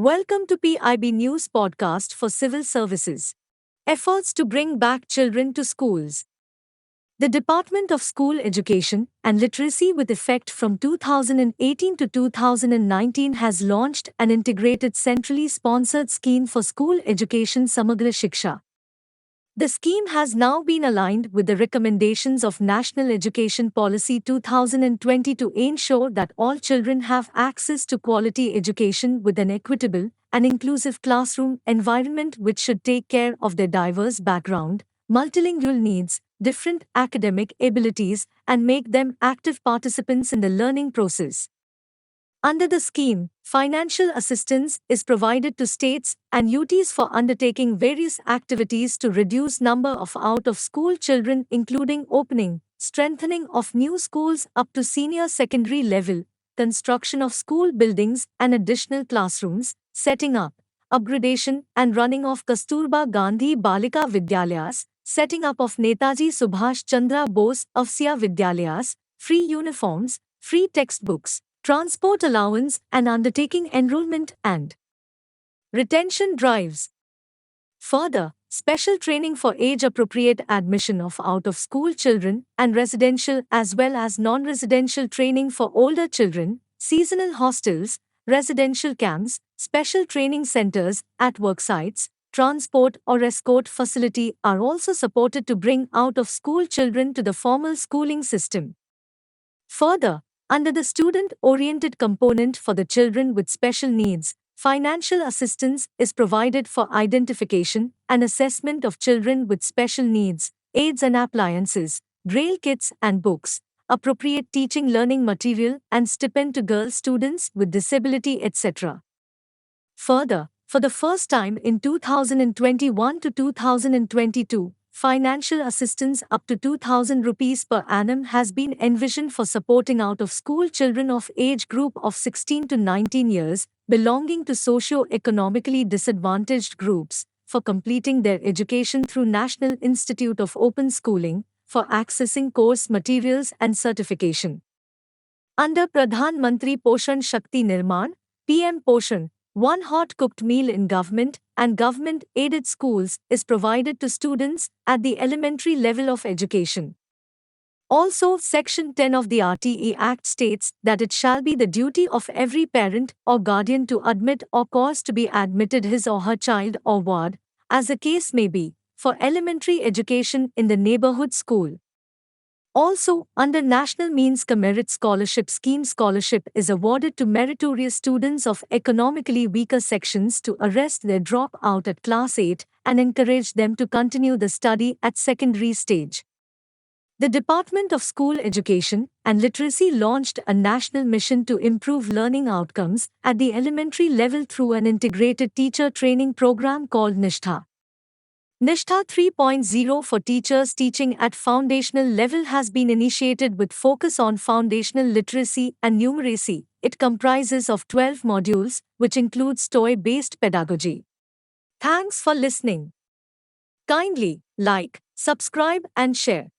Welcome to PIB News Podcast for Civil Services. Efforts to bring back children to schools. The Department of School Education and Literacy, with effect from 2018 to 2019, has launched an integrated centrally sponsored scheme for school education, Samagra Shiksha. The scheme has now been aligned with the recommendations of National Education Policy 2020 to ensure that all children have access to quality education with an equitable and inclusive classroom environment which should take care of their diverse background, multilingual needs, different academic abilities, and make them active participants in the learning process. Under the scheme, financial assistance is provided to states and UTs for undertaking various activities to reduce number of out-of-school children, including opening, strengthening of new schools up to senior secondary level, construction of school buildings and additional classrooms, setting up, upgradation and running of Kasturba Gandhi Balika Vidyalayas, setting up of Netaji Subhash Chandra Bose Avsya Vidyalayas, free uniforms, free textbooks, transport allowance and undertaking enrollment and retention drives. Further, special training for age-appropriate admission of out-of-school children and residential as well as non-residential training for older children, seasonal hostels, residential camps, special training centers at work sites, transport or escort facility are also supported to bring out-of-school children to the formal schooling system. Further, under the student-oriented component for the children with special needs, financial assistance is provided for identification and assessment of children with special needs, aids and appliances, braille kits and books, appropriate teaching learning material and stipend to girl students with disability, etc. Further, for the first time in 2021 to 2022, financial assistance up to 2,000 rupees per annum has been envisioned for supporting out-of-school children of age group of 16 to 19 years, belonging to socio-economically disadvantaged groups, for completing their education through National Institute of Open Schooling, for accessing course materials and certification. Under Pradhan Mantri Poshan Shakti Nirman, PM Poshan, one hot-cooked meal in government and government-aided schools is provided to students at the elementary level of education. Also, Section 10 of the RTE Act states that it shall be the duty of every parent or guardian to admit or cause to be admitted his or her child or ward, as the case may be, for elementary education in the neighborhood school. Also, under National Means Ka Merit Scholarship Scheme, scholarship is awarded to meritorious students of economically weaker sections to arrest their dropout at Class 8 and encourage them to continue the study at secondary stage. The Department of School Education and Literacy launched a national mission to improve learning outcomes at the elementary level through an integrated teacher training program called Nishtha. Nishtha 3.0 for teachers teaching at foundational level has been initiated with focus on foundational literacy and numeracy. It comprises of 12 modules, which includes toy-based pedagogy. Thanks for listening. Kindly like, subscribe and share.